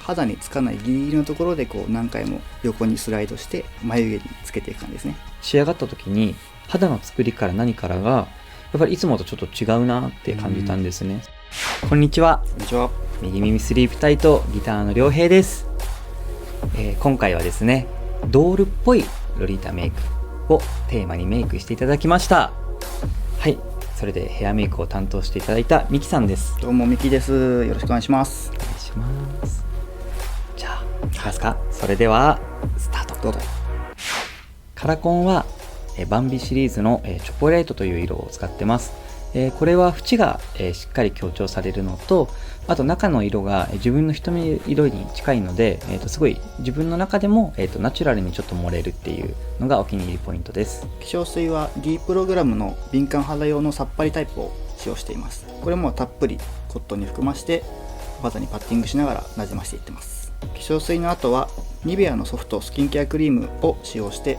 肌につかないギリギリのところでこう何回も横にスライドして眉毛につけていく感じですね。仕上がった時に肌の作りから何からがやっぱりいつもとちょっと違うなって感じたんですね。こんにちは。こんにちは。右耳スリープタイとギターの良平です。今回はですね、ドールっぽいロリータメイクをテーマにメイクしていただきました。はい、それでヘアメイクを担当していただいたミキさんです。どうもミキです。よろしくお願いします。お願いします。じゃあいきますか。それではスタート。どうぞ。カラコンはバンビシリーズのチョコレートという色を使ってます。これは縁がしっかり強調されるのと、あと中の色が自分の瞳色に近いので、すごい自分の中でもナチュラルにちょっと盛れるっていうのがお気に入りポイントです。化粧水は D プログラムの敏感肌用のさっぱりタイプを使用しています。これもたっぷりコットンに含ましてお肌にパッティングしながらなじましていってます。化粧水の後はニベアのソフトスキンケアクリームを使用して、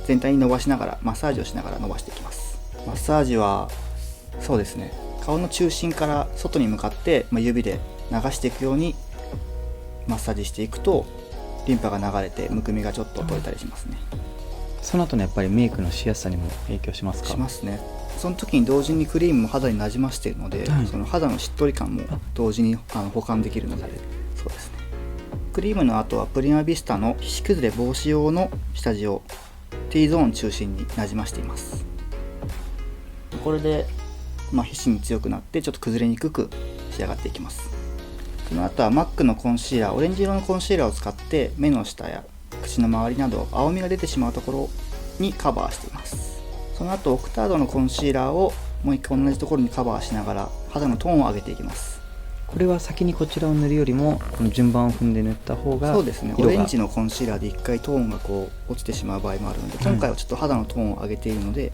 全体に伸ばしながらマッサージをしながら伸ばしていきます。マッサージはそうですね、顔の中心から外に向かって、指で流していくようにマッサージしていくとリンパが流れてむくみがちょっと取れたりしますね。その後のやっぱりメイクのしやすさにも影響しますか？しますね。その時に同時にクリームも肌になじましているので、その肌のしっとり感も同時に補完できるので、そうですね。クリームの後はプリマビスタの皮脂崩れ防止用の下地を T ゾーン中心になじましています。これで皮脂に強くなってちょっと崩れにくく仕上がっていきます。その後は MAC のコンシーラー、オレンジ色のコンシーラーを使って目の下や口の周りなど青みが出てしまうところにカバーしています。その後オクタードのコンシーラーをもう一回同じところにカバーしながら肌のトーンを上げていきます。これは先にこちらを塗るよりもこの順番を踏んで塗った方が、そうですね、オレンジのコンシーラーで一回トーンがこう落ちてしまう場合もあるので、今回はちょっと肌のトーンを上げているので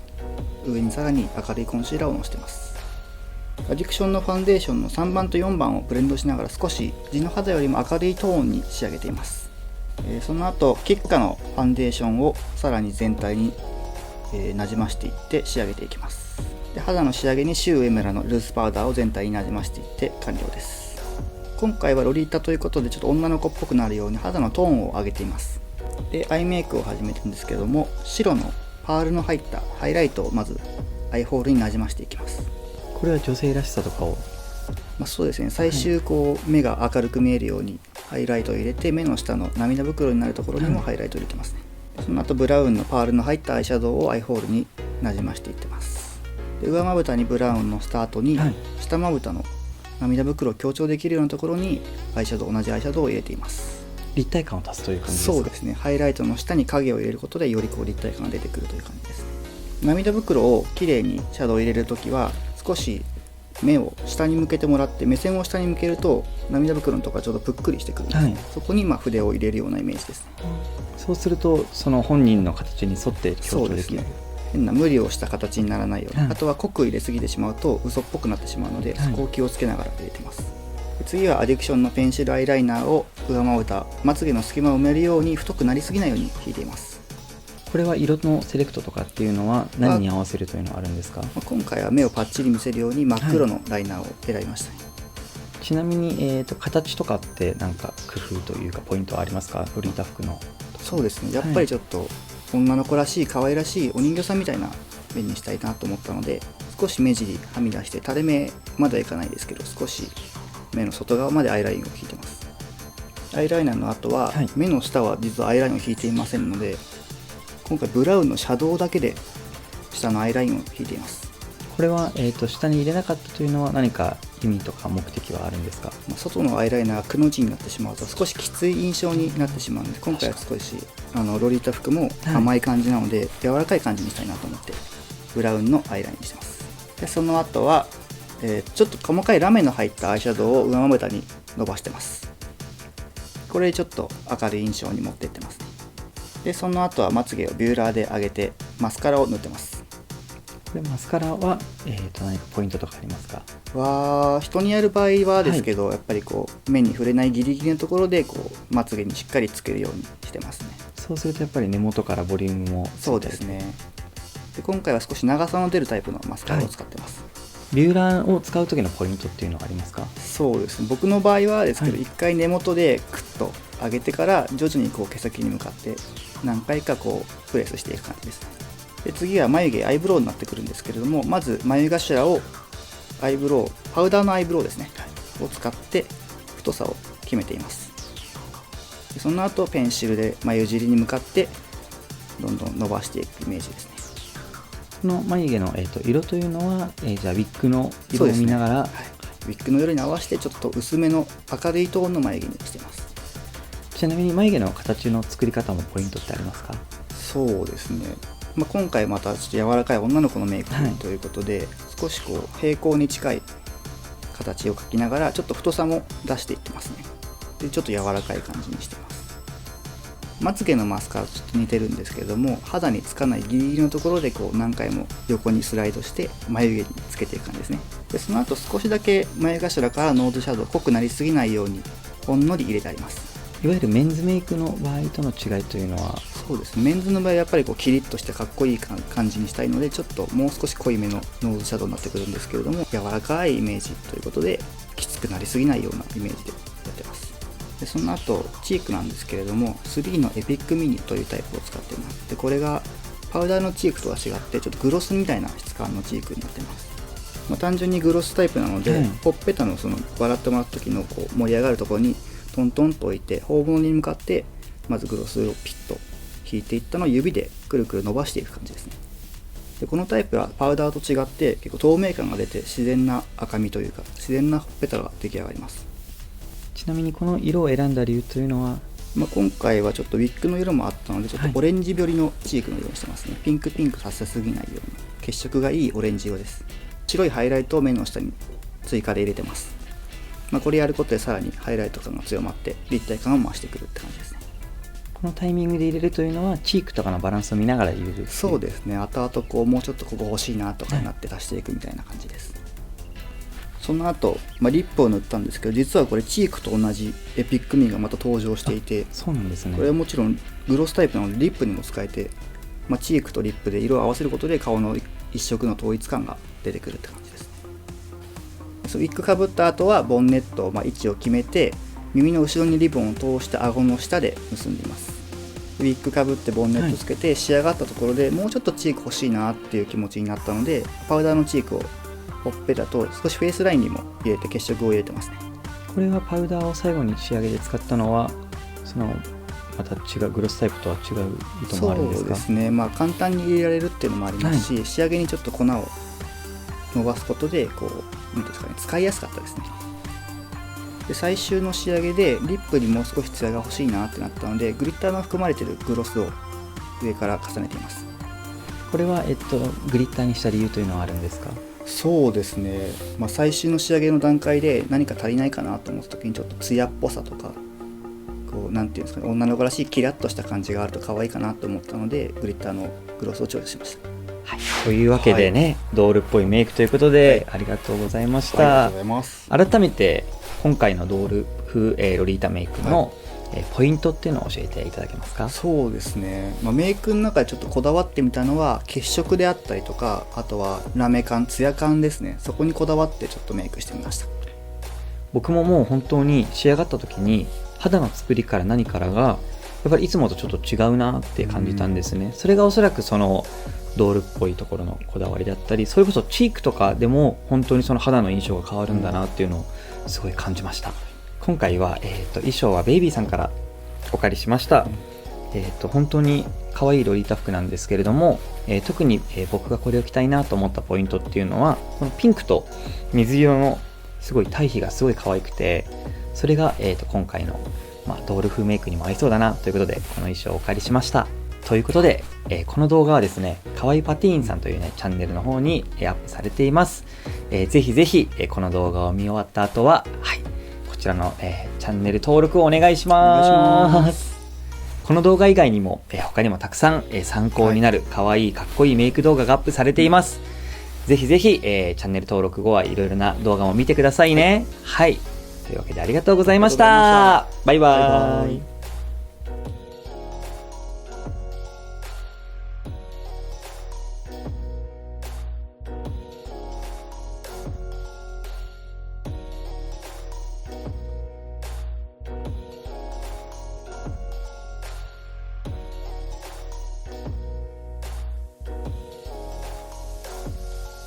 上にさらに明るいコンシーラーをのせてます。アディクションのファンデーションの3番と4番をブレンドしながら少し地の肌よりも明るいトーンに仕上げています。その後キッカのファンデーションをさらに全体に、なじましていって仕上げていきます。で肌の仕上げにシュウエムラのルースパウダーを全体になじましていって完了です。今回はロリータということでちょっと女の子っぽくなるように肌のトーンを上げています。でアイメイクを始めてるんですけども、白のパールの入ったハイライトをまずアイホールになじましていきます。これは女性らしさとかを、そうですね、最終目が明るく見えるようにハイライトを入れて、目の下の涙袋になるところにもハイライトを入れてますね。その後ブラウンのパールの入ったアイシャドウをアイホールになじましていってます。で上まぶたにブラウンのスタートに、下まぶたの涙袋を強調できるようなところに同じアイシャドウを入れています。立体感を足すという感じですか？そうですね、ハイライトの下に影を入れることでより立体感が出てくるという感じですね。涙袋をきれいにシャドウを入れるときは少し目を下に向けてもらって、目線を下に向けると涙袋のところがちょうどぷっくりしてくるんです、そこに筆を入れるようなイメージですね。そうするとその本人の形に沿って強調できる。変な無理をした形にならないように、あとは濃く入れすぎてしまうと嘘っぽくなってしまうので、そこを気をつけながら入れてます。次はアディクションのペンシルアイライナーを上まぶた、まつげの隙間を埋めるように太くなりすぎないように引いています。これは色のセレクトとかっていうのは何に合わせるというのはあるんですか？今回は目をパッチリ見せるように真っ黒のライナーを選びましたね。ちなみに、形とかって何か工夫というかポイントはありますか？ロリータ服の。そうですね、やっぱりちょっと女の子らしい可愛らしいお人形さんみたいな目にしたいなと思ったので、少し目尻はみ出して垂れ目まではいかないですけど少し目の外側までアイラインを引いてます。アイライナーの後は、目の下は実はアイラインを引いていませんので、今回ブラウンのシャドウだけで下のアイラインを引いています。これは、下に入れなかったというのは何か意味とか目的はあるんですか？外のアイライナーがくの字になってしまうと少しきつい印象になってしまうので、今回は少しロリータ服も甘い感じなので、柔らかい感じにしたいなと思ってブラウンのアイラインにしてます。でその後は、ちょっと細かいラメの入ったアイシャドウを上まぶたに伸ばしてます。これでちょっと明るい印象に持っていってますね。でその後はまつげをビューラーで上げてマスカラを塗ってます。これマスカラは、何かポイントとかありますか？人にやる場合はですけど、やっぱり目に触れないギリギリのところでまつげにしっかりつけるようにしてますね。そうするとやっぱり根元からボリュームも。そうですね。で今回は少し長さの出るタイプのマスカラを使ってます。ビューラーを使う時のポイントっていうのはありますか？そうですね、僕の場合はですけど、はい一回根元でクッと上げてから徐々にこう毛先に向かって何回かこうプレスしていく感じですね。で次は眉毛アイブロウになってくるんですけれども、まず眉頭をアイブロウパウダーのアイブロウですね、を使って太さを決めています。でその後ペンシルで眉尻に向かってどんどん伸ばしていくイメージですね。この眉毛の、色というのは、じゃあウィッグの色を見ながら、はい、ウィッグの色に合わせてちょっと薄めの明るいトーンの眉毛にしています。ちなみに眉毛の形の作り方もポイントってありますか？そうですね、今回またちょっと柔らかい女の子のメイクはいということで、少しこう平行に近い形を描きながらちょっと太さも出していってますね。でちょっと柔らかい感じにしてます。まつげのマスカラとちょっと似てるんですけれども、肌につかないギリギリのところでこう何回も横にスライドして眉毛につけていく感じですね。でその後少しだけ眉頭からノーズシャドウ濃くなりすぎないようにほんのり入れてあります。いわゆるメンズメイクの場合との違いというのは？そうですね、メンズの場合はやっぱりこうキリッとしてかっこいい感じにしたいので、ちょっともう少し濃いめのノーズシャドウになってくるんですけれども、柔らかいイメージということできつくなりすぎないようなイメージでやってます。でその後チークなんですけれども、3のエピックミニというタイプを使っています。でこれがパウダーのチークとは違ってちょっとグロスみたいな質感のチークになってます。単純にグロスタイプなので、はいほっぺたのその笑ってもらった時のこう盛り上がるところにトントンと置いて頬骨に向かってまずグロスをピッと引いていったのを指でくるくる伸ばしていく感じですね。でこのタイプはパウダーと違って結構透明感が出て自然な赤みというか自然なほっぺたが出来上がります。ちなみにこの色を選んだ理由というのは？今回はちょっとウィッグの色もあったのでちょっとオレンジ寄りのチークの色にしてますね。ピンクさせすぎないように血色がいいオレンジ色です。白いハイライトを目の下に追加で入れてます。これやることでさらにハイライト感が強まって立体感を増してくるって感じですね。このタイミングで入れるというのはチークとかのバランスを見ながら入れる？そうですね、後々こうもうちょっとここ欲しいなとかになって足していくみたいな感じです。その後、リップを塗ったんですけど、実はこれチークと同じエピックミンがまた登場していて、そうなんですね。これはもちろんグロスタイプなのでリップにも使えて、チークとリップで色を合わせることで顔の一色の統一感が出てくるって感じですね。ウィッグかぶった後はボンネット、位置を決めて耳の後ろにリボンを通して顎の下で結んでいます。ウィッグかぶってボンネットつけて仕上がったところでもうちょっとチーク欲しいなっていう気持ちになったので、パウダーのチークをほっぺたと少しフェイスラインにも入れて血色を入れてますね。これはパウダーを最後に仕上げで使ったのはそのまた違うグロスタイプとは違う意図もあるんですか？そうですね、簡単に入れられるっていうのもありますし、仕上げにちょっと粉を伸ばすことでこうなんていうんですかね、使いやすかったですね。で最終の仕上げでリップにもう少しツヤが欲しいなってなったので、グリッターの含まれているグロスを上から重ねています。これは、グリッターにした理由というのはあるんですか？そうですね、最終の仕上げの段階で何か足りないかなと思った時にちょっとツヤっぽさとかこうなんていうんですかね、女の子らしいキラッとした感じがあると可愛いかなと思ったのでグリッターのグロスをチョイスしました。はい、というわけでね、ドールっぽいメイクということで、ありがとうございましありがた。とうございます。改めて今回のドール風、ロリータメイクの、ポイントっていうのを教えていただけますか？そうですね、メイクの中でちょっとこだわってみたのは血色であったりとか、あとはラメ感、ツヤ感ですね。そこにこだわってちょっとメイクしてみました。僕ももう本当に仕上がった時に肌の作りから何からがやっぱりいつもとちょっと違うなって感じたんですね。それがおそらくそのドールっぽいところのこだわりだったり、それこそチークとかでも本当にその肌の印象が変わるんだなっていうのをすごい感じました。今回は、衣装はベイビーさんからお借りしました。本当に可愛いロリータ服なんですけれども、特に、僕がこれを着たいなと思ったポイントっていうのはこのピンクと水色のすごい対比がすごい可愛くて、それが、今回の、ドール風メイクにも合いそうだなということでこの衣装をお借りしました。ということで、この動画はですね、かわいパティーンさんというねチャンネルの方にアップされています。ぜひぜひ、この動画を見終わった後は、こちらの、チャンネル登録をお願いします。この動画以外にも、他にもたくさん、参考になるかわいいかっこいいメイク動画がアップされています。ぜひぜひ、チャンネル登録後はいろいろな動画も見てくださいね。はい。というわけでありがとうございました。バイバーイ。